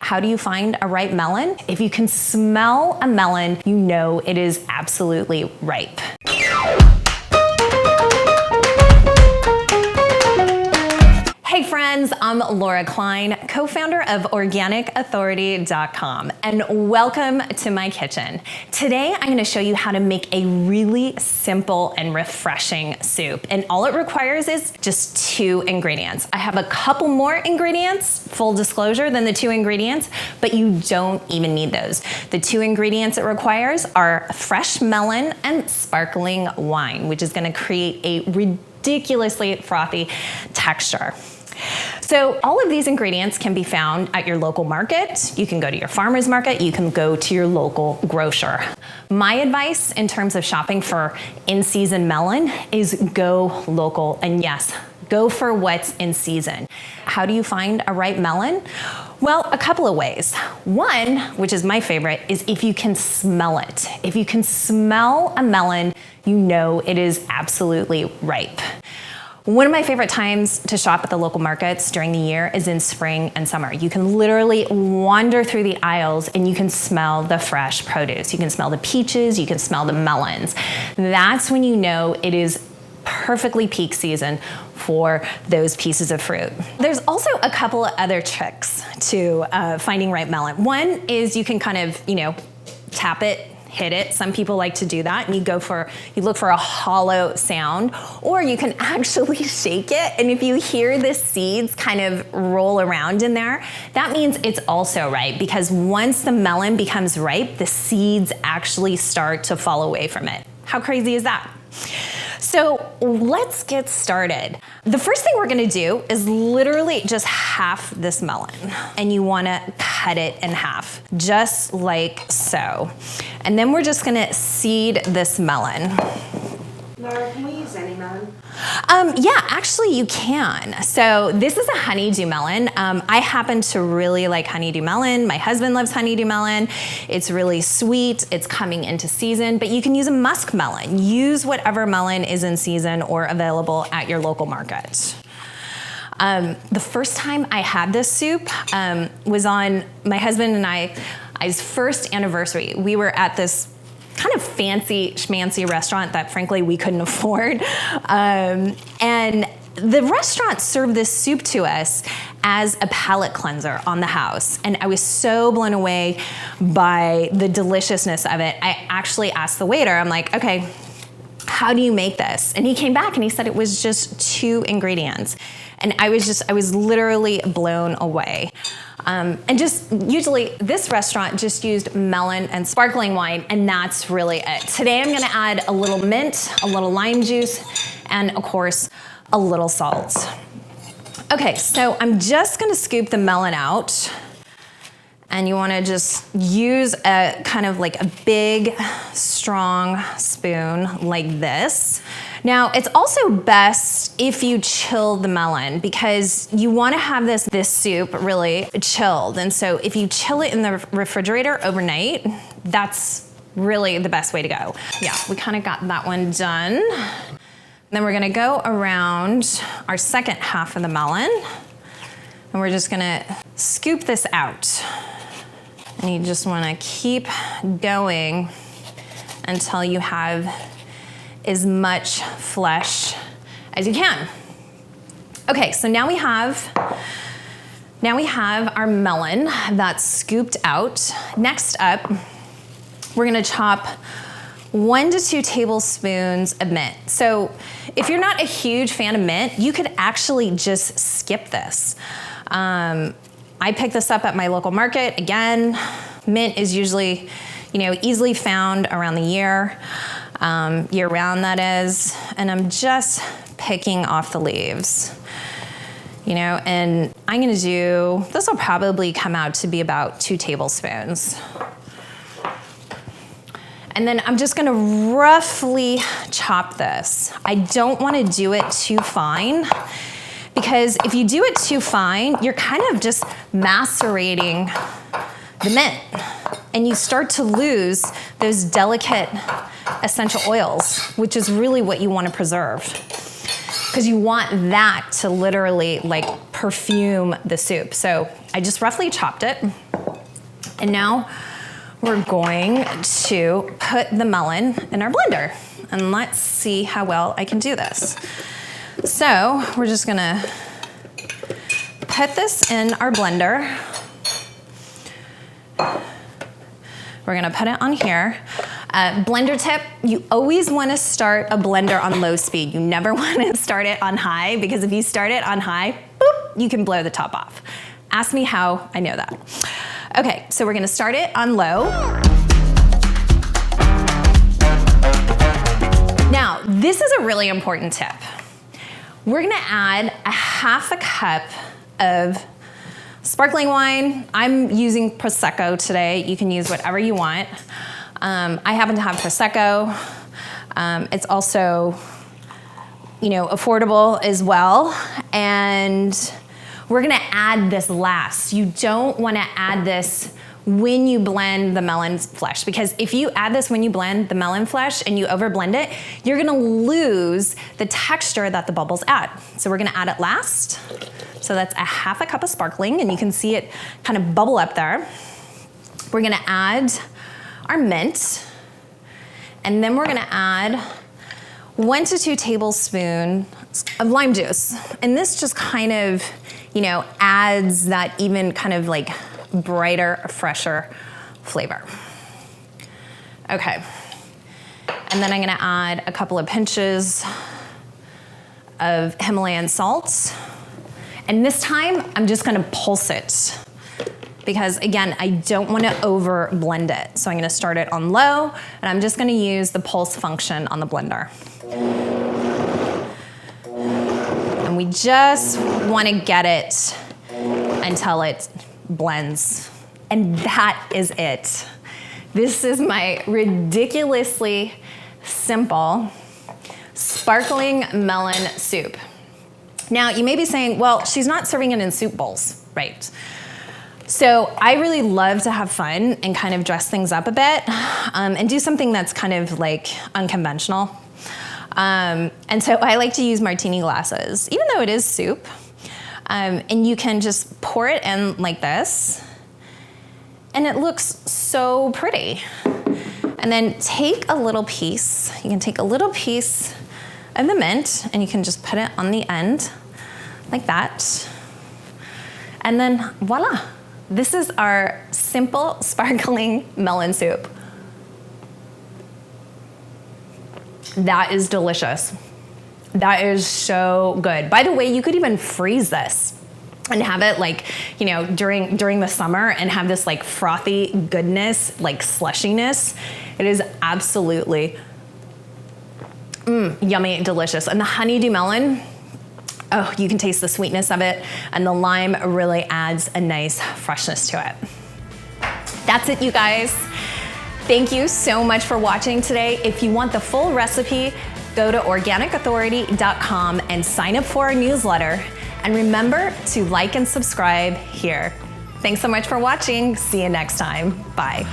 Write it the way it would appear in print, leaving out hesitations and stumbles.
How do you find a ripe melon? If you can smell a melon, you know it is absolutely ripe. Hey friends, I'm Laura Klein, co-founder of OrganicAuthority.com, and welcome to my kitchen. Today, I'm gonna show you how to make a really simple and refreshing soup. And all it requires is just 2 ingredients. I have a couple more ingredients, full disclosure, than the 2 ingredients, but you don't even need those. The 2 ingredients it requires are fresh melon and sparkling wine, which is gonna create a ridiculously frothy texture. So all of these ingredients can be found at your local market. You can go to your farmer's market, you can go to your local grocer. My advice in terms of shopping for in-season melon is go local, and yes, go for what's in season. How do you find a ripe melon? Well, a couple of ways. One, which is my favorite, is if you can smell it. If you can smell a melon, you know it is absolutely ripe. One of my favorite times to shop at the local markets during the year is in spring and summer. You can literally wander through the aisles and you can smell the fresh produce. You can smell the peaches, you can smell the melons. That's when you know it is perfectly peak season for those pieces of fruit. There's also a couple of other tricks to finding ripe melon. One is you can kind of, tap it, hit it. Some people like to do that, and you look for a hollow sound, or you can actually shake it, and if you hear the seeds kind of roll around in there, that means it's also ripe, because once the melon becomes ripe, the seeds actually start to fall away from it. How crazy is that? So let's get started. The first thing we're gonna do is literally just half this melon, and you wanna cut it in half, just like so. And then we're just gonna seed this melon. Laura, can we use any melon? Yeah, actually you can. So this is a honeydew melon. I happen to really like honeydew melon. My husband loves honeydew melon. It's really sweet. It's coming into season, but you can use a musk melon. Use whatever melon is in season or available at your local market. The first time I had this soup was on my husband and I's first anniversary. We were at this kind of fancy schmancy restaurant that frankly we couldn't afford. And the restaurant served this soup to us as a palate cleanser on the house. And I was so blown away by the deliciousness of it. I actually asked the waiter, I'm like, okay, how do you make this? And he came back and he said it was just 2 ingredients. And I was literally blown away. And just usually this restaurant just used melon and sparkling wine, and that's really it. Today I'm gonna add a little mint, a little lime juice, and of course, a little salt. Okay, so I'm just gonna scoop the melon out, and you wanna just use a kind of like a big, strong spoon like this. Now, it's also best if you chill the melon, because you wanna have this soup really chilled. And so if you chill it in the refrigerator overnight, that's really the best way to go. Yeah, we kind of got that one done. Then we're gonna go around our second half of the melon, and we're just gonna scoop this out. And you just wanna keep going until you have as much flesh as you can. Okay, so now we have our melon that's scooped out. Next up, we're gonna chop 1 to 2 tablespoons of mint. So if you're not a huge fan of mint, you could actually just skip this. I picked this up at my local market. Again, mint is usually, easily found around the year. Year-round, that is, and I'm just picking off the leaves, and I'm gonna this will probably come out to be about 2 tablespoons. And then I'm just gonna roughly chop this. I don't wanna do it too fine, because if you do it too fine, you're kind of just macerating the mint, and you start to lose those delicate essential oils, which is really what you want to preserve, because you want that to literally like perfume the soup. So I just roughly chopped it. And now we're going to put the melon in our blender. And let's see how well I can do this. So we're just gonna put this in our blender. We're gonna put it on here. Blender tip, you always wanna start a blender on low speed. You never wanna start it on high, because if you start it on high, boop, you can blow the top off. Ask me how I know that. Okay, so we're gonna start it on low. Now, this is a really important tip. We're gonna add a half a cup of sparkling wine. I'm using Prosecco today. You can use whatever you want. I happen to have Prosecco. It's also, affordable as well. And we're gonna add this last. You don't wanna add this when you blend the melon flesh, because if you add this when you blend the melon flesh and you over blend it, you're gonna lose the texture that the bubbles add. So we're gonna add it last. So that's a half a cup of sparkling, and you can see it kind of bubble up there. We're gonna add our mint, and then we're gonna add 1 to 2 tablespoons of lime juice. And this just kind of, adds that even kind of like brighter, fresher flavor. Okay. And then I'm gonna add a couple of pinches of Himalayan salt. And this time, I'm just gonna pulse it, because again, I don't wanna over blend it. So I'm gonna start it on low, and I'm just gonna use the pulse function on the blender. And we just wanna get it until it blends. And that is it. This is my ridiculously simple sparkling melon soup. Now, you may be saying, well, she's not serving it in soup bowls, right? So I really love to have fun and kind of dress things up a bit and do something that's kind of like unconventional. And so I like to use martini glasses, even though it is soup. And you can just pour it in like this, and it looks so pretty. And then take a little piece. You can take a little piece of the mint, and you can just put it on the end like that. And then voila, this is our simple sparkling melon soup. That is delicious. That is so good. By the way, you could even freeze this and have it like, during the summer, and have this like frothy goodness, like slushiness. It is absolutely yummy, delicious. And the honeydew melon, oh, you can taste the sweetness of it, and the lime really adds a nice freshness to it. That's it, you guys. Thank you so much for watching today. If you want the full recipe, go to organicauthority.com and sign up for our newsletter. And remember to like and subscribe here. Thanks so much for watching. See you next time. Bye.